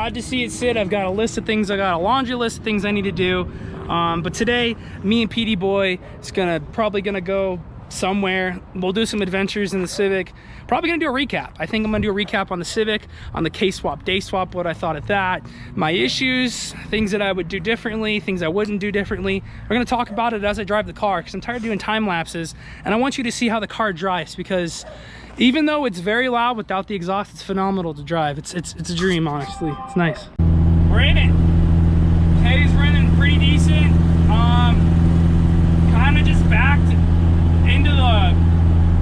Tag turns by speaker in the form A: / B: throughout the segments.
A: sad to see it sit. I've got a list of things, I got a laundry list of things I need to do. But today, me and Petey Boi is probably gonna go somewhere. We'll do some adventures in the Civic. Probably gonna do a recap. I think I'm gonna do a recap on the Civic, on the Kswap day swap, what I thought of that, my issues, things that I would do differently, things I wouldn't do differently. We're gonna talk about it as I drive the car, because I'm tired of doing time lapses, and I want you to see how the car drives, because even though it's very loud without the exhaust, it's phenomenal to drive. It's a dream, honestly. It's nice. We're in it. Petey's running pretty decent. Kind of just backed into the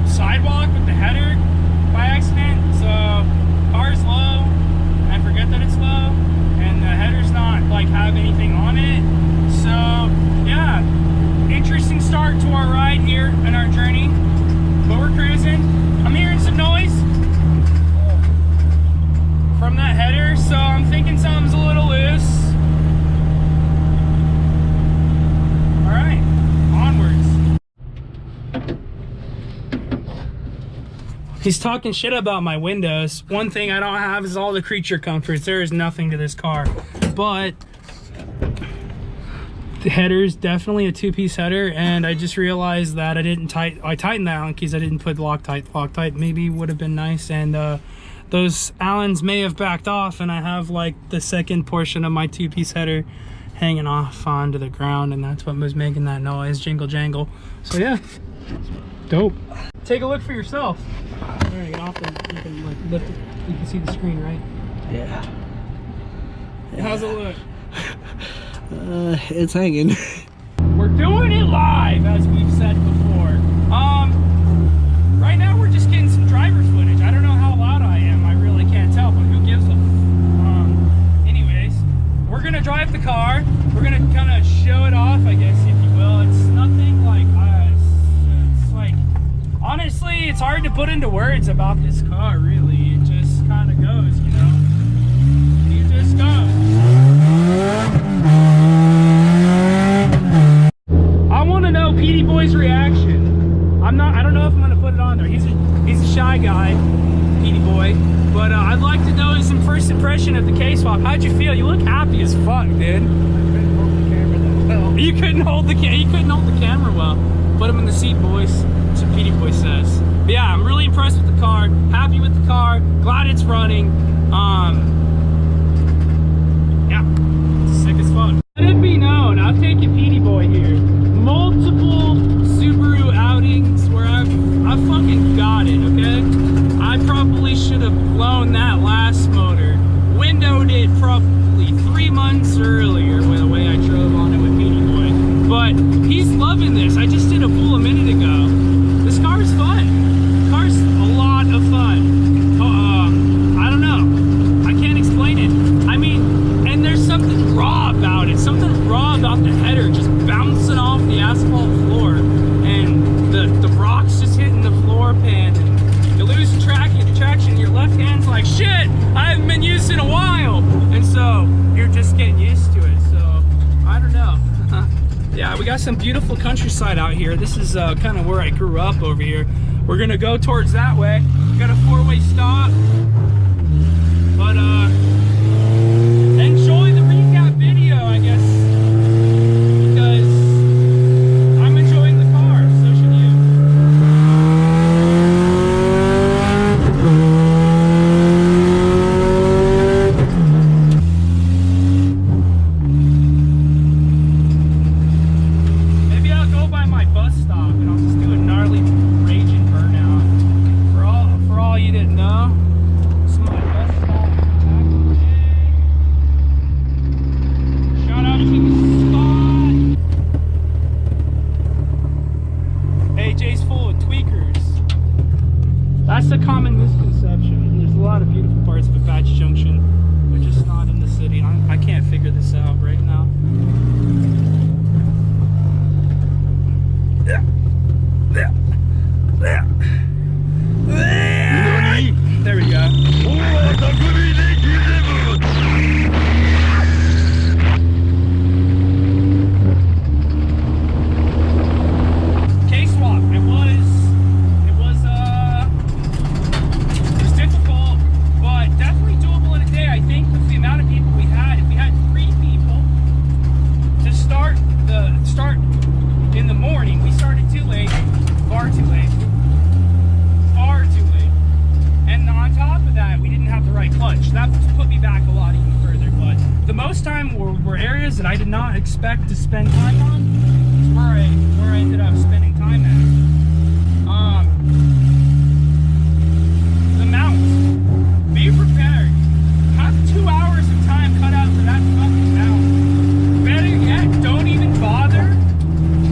A: sidewalk with the header by accident. So car's low. I forget that it's low, and the header's not like have anything on it. So yeah, interesting start to our ride here in our journey. But we're cruising. I'm hearing some noise from that header, so I'm thinking something's a little loose. All right, onwards. He's talking shit about my windows. One thing I don't have is all the creature comforts. There is nothing to this car, but the header's definitely a two-piece header, and I just realized that I tightened the Allen keys. I didn't put Loctite. Loctite maybe would have been nice, and those Allens may have backed off, and I have like the second portion of my two-piece header hanging off onto the ground, and that's what was making that noise, jingle jangle. So yeah, dope. Take a look for yourself. All right, get off and you can like lift it. You can see the screen, right?
B: Yeah.
A: How's it look?
B: It's hanging.
A: We're doing it live, as we've said before. Right now we're just getting some driver's footage. I don't know how loud I am. I really can't tell, but who gives a anyways, we're gonna drive the car. We're gonna kind of show it off, I guess, if you will. It's nothing like it's like, honestly, it's hard to put into words about this car, really. It just kind of goes, you know? It just goes. I want to know Petey Boi's reaction. I don't know if I'm gonna put it on there. He's a shy guy, Petey Boi, but I'd like to know his first impression of the Kswap. How'd you feel? You look happy as fuck, dude. You couldn't hold the camera well. Put him in the seat, boys. That's what Petey Boi says. But yeah, I'm really impressed with the car. Happy with the car. Glad it's running. Yeah, it's sick as fuck. Let it be known, I've taken Petey Boi here. Multiple Subaru outings where I've fucking got it, okay? I probably should have blown that last motor. Windowed it probably 3 months earlier with the way I drove on it with Petey Boi. But he's loving this. I just did a pull a minute ago. This car is fun. The car's a lot of fun. I don't know. I can't explain it. I mean, and there's something raw about it. Something raw about the header just bouncing off the asphalt floor, and the rocks just hitting the floor pan, and you lose traction. Your left hand's like, shit, I haven't been used in a while, and so you're just getting used to it. So I don't know. Yeah, we got some beautiful countryside out here. This is kind of where I grew up over here. We're gonna go towards that way. Got a 4-way stop, but enjoy the recap video, I guess, because I'm enjoying the car, so should you. Maybe I'll go by my bus stop and I'll just do a gnarly raging burnout. For all you didn't know, this is my bus stop. Shout out to the spot. AJ's full of tweakers. That's a common misconception. There's a lot of beautiful parts of Apache Junction. They're just not in the city. I can't figure this out right now. There we go. Kswap. It was difficult, but definitely doable in a day. I think with the amount of people most time were areas that I did not expect to spend time on. It's where I ended up spending time at. The mounts. Be prepared. Have 2 hours of time cut out for that fucking mount. Better yet, don't even bother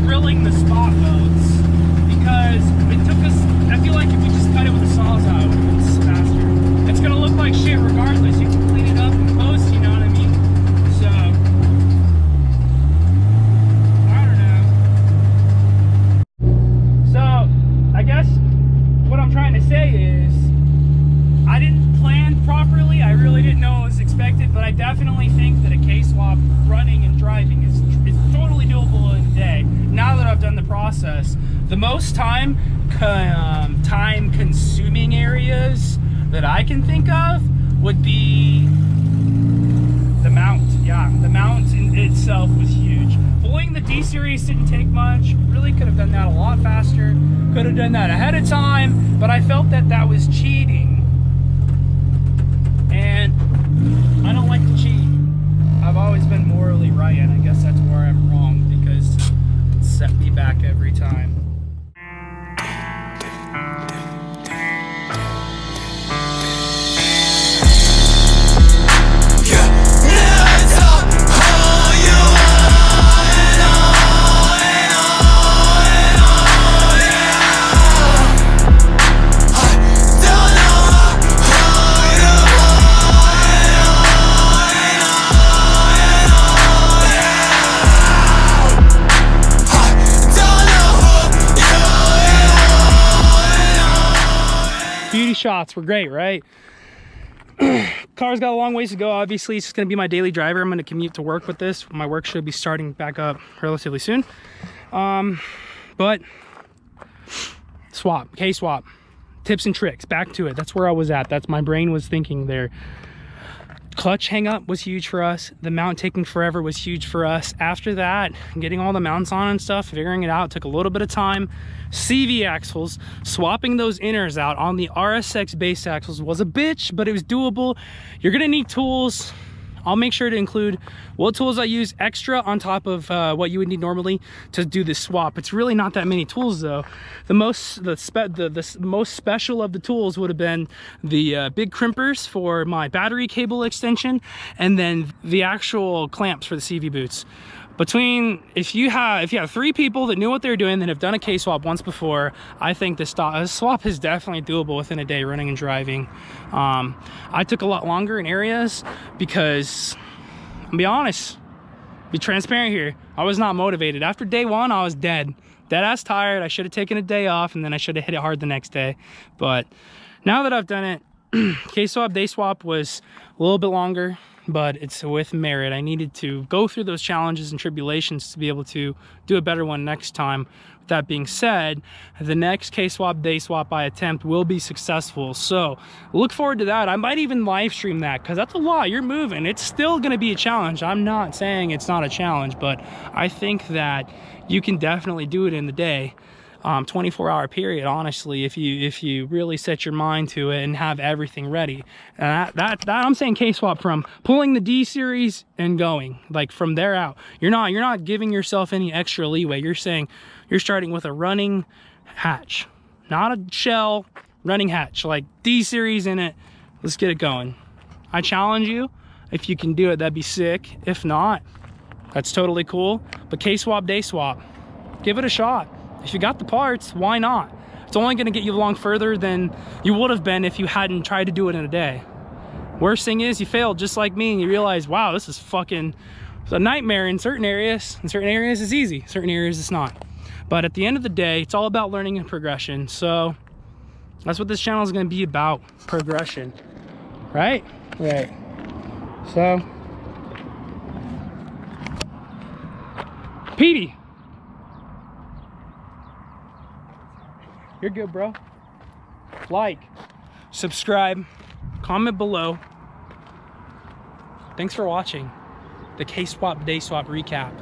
A: drilling the spot welds, because it took us, I feel like if we just cut it with the sawzall, it would have been faster. It's gonna look like shit regardless. You can clean it up in post, you know what I mean? So, I don't know. So, I guess what I'm trying to say is, I didn't plan properly. I really didn't know what was expected, but I definitely think that a Kswap running and driving is totally doable in a day. Now that I've done the process, the most time consuming areas that I can think of would be the mount. Yeah, the mount in itself was huge. Pulling the D series didn't take much. Really could have done that a lot faster. Could have done that ahead of time, but I felt that that was cheating. And I don't like to cheat. I've always been morally right, and I guess that's where I'm wrong, because it set me back every time. Beauty shots were great, right? Car's got a long ways to go. Obviously, it's going to be my daily driver. I'm going to commute to work with this. My work should be starting back up relatively soon. But swap, Kswap, tips and tricks, back to it. That's where I was at. That's my brain was thinking there. Clutch hang up was huge for us. The mount taking forever was huge for us. After that, getting all the mounts on and stuff, figuring it out took a little bit of time. CV axles, swapping those inners out on the RSX base axles was a bitch, but it was doable. You're gonna need tools. I'll make sure to include what tools I use extra on top of what you would need normally to do this swap. It's really not that many tools though. The most special of the tools would have been the big crimpers for my battery cable extension, and then the actual clamps for the CV boots. Between, if you have 3 people that knew what they were doing that have done a Kswap once before, I think this swap is definitely doable within a day, running and driving. I took a lot longer in areas because, I'll be honest, be transparent here, I was not motivated. After day 1, I was dead ass tired. I should have taken a day off, and then I should have hit it hard the next day. But now that I've done it, Kswap day swap was a little bit longer, but it's with merit. I needed to go through those challenges and tribulations to be able to do a better one next time. With that being said, the next Kswap day swap I attempt will be successful, so look forward to that. I might even live stream that, because that's a lot. You're moving. It's still going to be a challenge. I'm not saying it's not a challenge, but I think that you can definitely do it in the day. 24-hour period, honestly, if you really set your mind to it and have everything ready. And that I'm saying Kswap from pulling the D series and going, like, from there out. You're not giving yourself any extra leeway. You're saying you're starting with a running hatch, not a shell, running hatch, like D series in it. Let's get it going. I challenge you. If you can do it, that'd be sick. If not, that's totally cool. But Kswap day swap, give it a shot. If you got the parts, why not? It's only going to get you along further than you would have been if you hadn't tried to do it in a day. Worst thing is you failed just like me, and you realize, wow, this is fucking a nightmare in certain areas. In certain areas it's easy, certain areas it's not. But at the end of the day, it's all about learning and progression. So that's what this channel is going to be about, progression. Right? Right. So, Petey. You're good, bro. Like, subscribe, comment below. Thanks for watching the Kswap day swap recap.